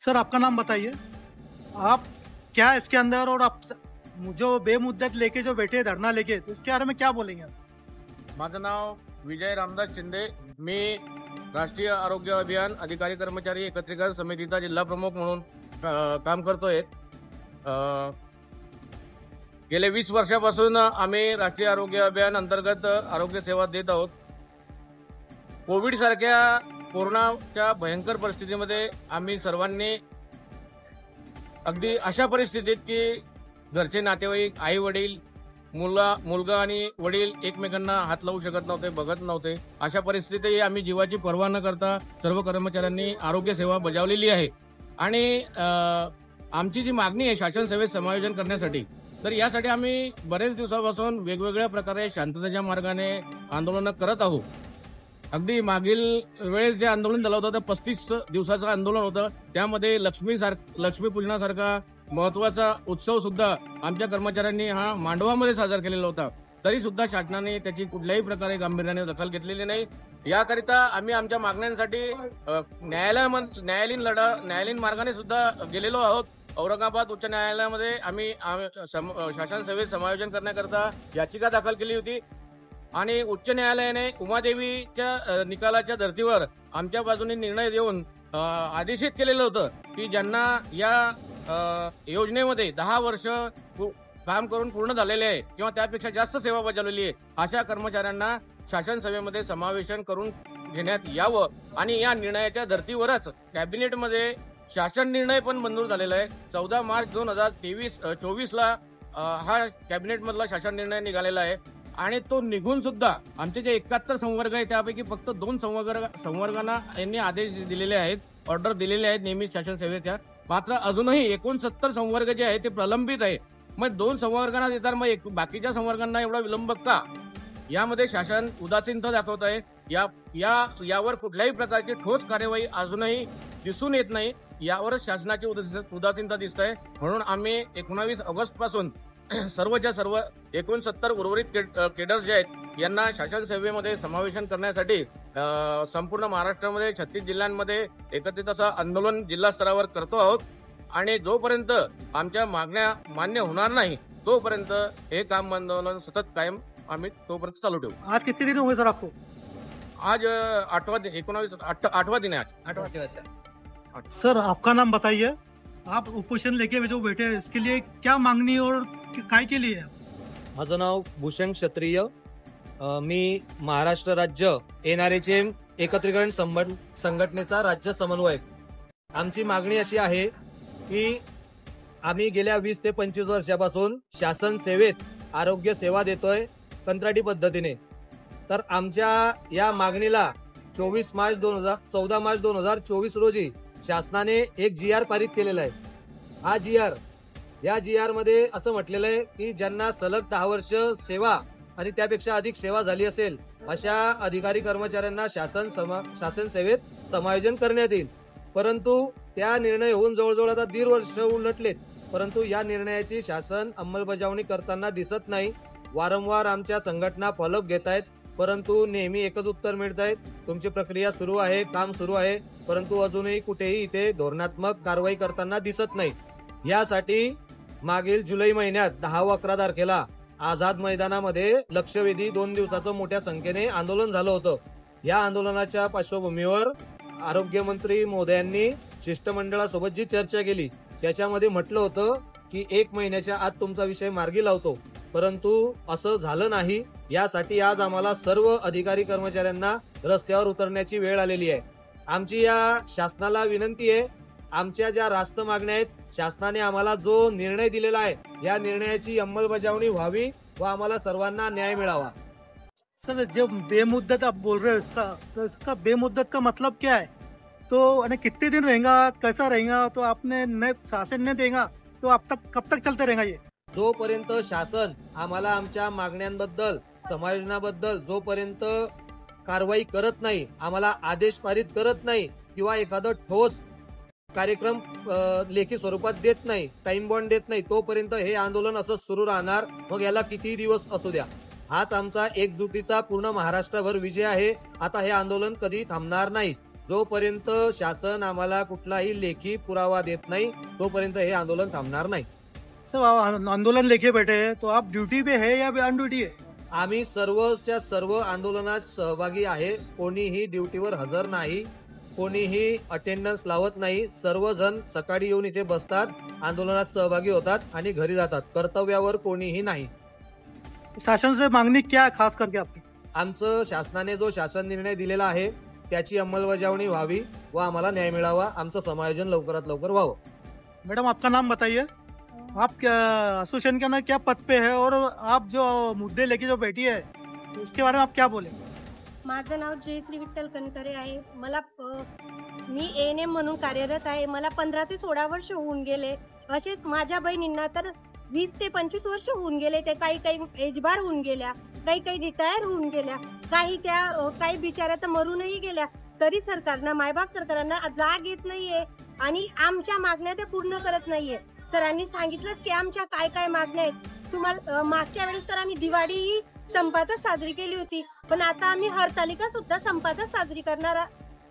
Sir आपका नाम बताइए। आप क्या इसके अंदर और आप जो बेमुद्दत लेके जो बैठे हैं धरना लेके, तो इसके बारे में क्या बोलेंगे आप? माझं नाव विजय रामदास शिंदे। मी राष्ट्रीय आरोग्य अभियान अधिकारी कर्मचारी एकत्रीकरण समितीचा जिल्हा प्रमुख म्हणून काम करतोय। गेले 20 वर्षापासून आम्ही राष्ट्रीय आरोग्य अभियान अंतर्गत आरोग्य सेवा देत आहोत। कोविड सारख्या कोरोनाच्या भयंकर परिस्थितीमध्ये आम्ही सर्वांनी अगदी अशा परिस्थितीत की घरचे नातेवाईक आई वडील मुलगा आणि वडील एकमेकांना हात लावू शकत नव्हते, बघत नव्हते। अशा परिस्थितीतही आम्ही जीवाची पर्वा न करता सर्व कर्मचाऱ्यांनी आरोग्य सेवा बजावलेली आहे। आणि आमची जी मागणी आहे शासन सेवेत समायोजन करण्यासाठी, तर यासाठी आम्ही बरेच दिवसापासून वेगवेगळ्या प्रकारे शांततेच्या मार्गाने आंदोलन करत आहोत। अगदी मागील वेळेस जे आंदोलन झालं होतं ते 35 दिवसाचं आंदोलन होतं। त्यामध्ये लक्ष्मीपूजनासारखा महत्वाचा उत्सव सुद्धा आमच्या कर्मचाऱ्यांनी हा मांडवामध्ये साजरा केलेला होता। तरी सुद्धा शासनाने त्याची कुठल्याही प्रकारे गांभीर्याने दखल घेतलेली नाही। याकरिता आम्ही आमच्या मागण्यांसाठी न्यायालयीन मार्गाने सुद्धा गेलेलो आहोत। औरंगाबाद उच्च न्यायालयामध्ये आम्ही शासन सेवेत समायोजन करण्याकरता याचिका दाखल केली होती आणि उच्च न्यायालयाने उमादेवीच्या निकालाच्या धर्तीवर आमच्या बाजूने निर्णय देऊन आदेशित केलेलं होतं की ज्यांना या योजनेमध्ये 10 वर्ष काम करून पूर्ण झालेले आहे किंवा त्यापेक्षा जास्त सेवा बजावलेली आहे अशा कर्मचाऱ्यांना शासन सेवेमध्ये समावेशन करून घेण्यात यावं। आणि या निर्णयाच्या धर्तीवरच कॅबिनेटमध्ये शासन निर्णय पण मंजूर झालेला आहे। 14 मार्च 2024 ला हा कॅबिनेटमधला शासन निर्णय निघालेला आहे आणि तो निघून सुद्धा आमचे जे 71 संवर्ग आहे त्यापैकी फक्त 2 संवर्गांना यांनी आदेश दिलेले आहेत, ऑर्डर दिलेले आहेत नियमित शासन सेवेच्या। मात्र अजूनही 69 संवर्ग जे आहे ते प्रलंबित आहे। मग 2 संवर्गांना देतात, मग बाकीच्या संवर्गांना एवढा विलंब का? यामध्ये शासन उदासीनता दाखवत आहे। यावर कुठल्याही प्रकारची ठोस कार्यवाही अजूनही दिसून येत नाही। यावर शासनाची उदासीनता दिसत आहे। म्हणून आम्ही 19 ऑगस्ट पासून सर्वच्या सर्व 69 उर्वरित केडर जे आहेत यांना शासन सेवेमध्ये समावेशन करण्यासाठी संपूर्ण महाराष्ट्रामध्ये 36 जिल्ह्यांमध्ये एकत्रित असं आंदोलन जिल्हा स्तरावर करतो आहोत। आणि जोपर्यंत आमच्या मागण्या मान्य होणार नाही तोपर्यंत हे काम आंदोलन सतत कायम आम्ही तोपर्यंत चालू ठेवू। आज कितने दिन हुए सर आपको? आज 8वां दिन है। सर आपका नाम बताइए। आप उपोषण लेके जो बैठे हैं इसके लिए क्या मागणी और काय के लिए? माझं नाव भूषण क्षत्रिय। मी महाराष्ट्र राज्य NRHM एकत्रीकरण संघटनेचा राज्य समन्वयक। आमची मागणी अशी आहे की आम्ही गेल्या 20 ते 25 वर्षापासून शासन सेवेत आरोग्य सेवा देतोय कंत्राटी पद्धतीने। तर आमच्या या मागणीला 14 मार्च 2024 रोजी शासनाने एक GR पारित केलेला आहे। हा या GR मध्ये असं म्हटलेलं आहे की ज्यांना सलग 10 वर्ष सेवा आणि त्यापेक्षा अधिक सेवा झाली असेल अशा अधिकारी कर्मचाऱ्यांना शासन सेवेत समायोजन करण्यात येईल। परंतु त्या निर्णय होऊन जवळजवळ आता 1.5 वर्ष उलटलेत, परंतु या निर्णयाची शासन अंमलबजावणी करताना दिसत नाही। वारंवार आमच्या संघटना फॉलोअप घेत आहेत, परंतु नेहमी एकच उत्तर मिळत आहे, तुमची प्रक्रिया सुरू आहे, काम सुरू आहे, परंतु अजूनही कुठेही इथे धोरणात्मक कारवाई करताना दिसत नाही। यासाठी मागील जुलै महिन्यात 10 व 11 तारखेला आझाद मैदानामध्ये लक्षवेधी 2 दिवसाचं मोठ्या संख्येने आंदोलन झालं होतं। या आंदोलनाच्या पार्श्वभूमीवर आरोग्यमंत्री महोदयांनी शिष्टमंडळासोबत जी चर्चा केली त्याच्यामध्ये म्हटलं होतं की 1 महिन्याच्या आत तुमचा विषय मार्गी लावतो, परंतु असं झालं नाही। यासाठी आज आम्हाला सर्व अधिकारी कर्मचाऱ्यांना रस्त्यावर उतरण्याची वेळ आलेली आहे। आमची या शासनाला विनंती आहे, आमच्या ज्या रास्त मागण्या आहेत शासनाने आम्हाला जो निर्णय दिलेला आहे या निर्णयाची अंमलबजावणी व्हावी व आम्हाला सर्वांना न्याय मिळावा। सर जो बेमुद्दत आप बोल रहे हो इसका बेमुद्दत का मतलब क्या है? तो कितने दिन रहेगा, कैसा रहेगा? तो आपने शासन ने देगा तो कब तक चलते रहेगा ये? जोपर्यंत शासन आम्हाला आमच्या मागण्यांबद्दल समायोजनाबद्दल जोपर्यंत कारवाई करत नाही, आम्हाला आदेश पारित करत नाही किंवा एखादं ठोस कार्यक्रम लेखी स्वरूपात देत नाही, टाइम बॉन्ड देत नाही, तोपर्यंत हे आंदोलन असं सुरू राहणार। मग याला किती दिवस असू द्या। हाच आमचा एकजुटीचा पूर्ण महाराष्ट्रभर विजय आहे। आता हे आंदोलन कधी थांबणार नाही। जोपर्यंत शासन आम्हाला कुठलाही लेखी पुरावा देत नाही तोपर्यंत हे आंदोलन थांबणार नाही. सर आंदोलन लेके बैठे हैं तो आप ड्यूटी पे है या ऑन ड्यूटी है? आम्ही सर्वच्या सर्व आंदोलनात सहभागी आहे. कोणीही ड्युटीवर हजर नाही, कोणीही अटेंडन्स लावत नाही. सर्वजण सकाळी येऊन इथे बसतात, आंदोलनात सहभागी होतात आणि घरी जातात. कर्तव्यावर कोणीही नाही. शासन से मांगनी क्या है खास करके आपकी? आमचं शासनाने जो शासन निर्णय दिलेला आहे त्याची अंमलबजावणी व्हावी व आम्हाला न्याय मिळावा. आमचं समायोजन लवकरात लवकर व्हावं. मैडम आपका नाम बताइए, आप क्या एसोसिएशन के अंदर क्या पद पे है और आप जो मुद्दे लेके जो बैठी है उसके बारे में आप क्या बोले? माझं नाव जयश्री विठ्ठल कनकरे आहे. मी ANM म्हणून कार्यरत आहे. मला 15 ते 16 वर्ष होऊन गेले. असेच माझ्या बहिणींना तर 20 ते 25 वर्ष होऊन गेले. ते काही एजबार होऊन गेल्या, काही रिटायर होऊन गेल्या, काही बिचाऱ्या तर मरूनही गेल्या. तरी सरकारनं, मायबाप सरकारांना जाग येत नाहीये आणि आमच्या मागण्या ते पूर्ण करत नाहीये. सरांनी सांगितलंच की आमच्या काय मागण्या आहेत. तुम्हाला मागच्या वेळेस तर आम्ही दिवाळी संपातच साजरी केली होती, पण आता आम्ही हरतालिका सुद्धा संपातच साजरी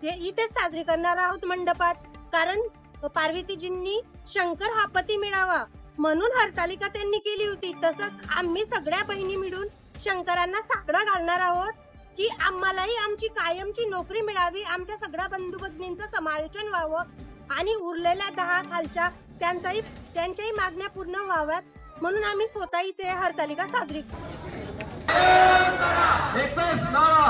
इथेच साजरी करणार आहोत मंडपात. कारण पार्वतीजींनी शंकर हा पती मिळावा म्हणून हरतालिका त्यांनी केली होती. तसंच आम्ही सगळ्या बहिणी मिळून शंकरांना साकडं घालणार आहोत की आम्हालाही आमची कायमची नोकरी मिळावी, आमच्या सगळ्या बंधू भगिनींचं समालोचन व्हावं आणि उरलेल्या 10 खालच्या त्यांच्याही मागण्या पूर्ण व्हाव्यात म्हणून आम्ही स्वतः इथे हरतालिका साजरी एकच नारा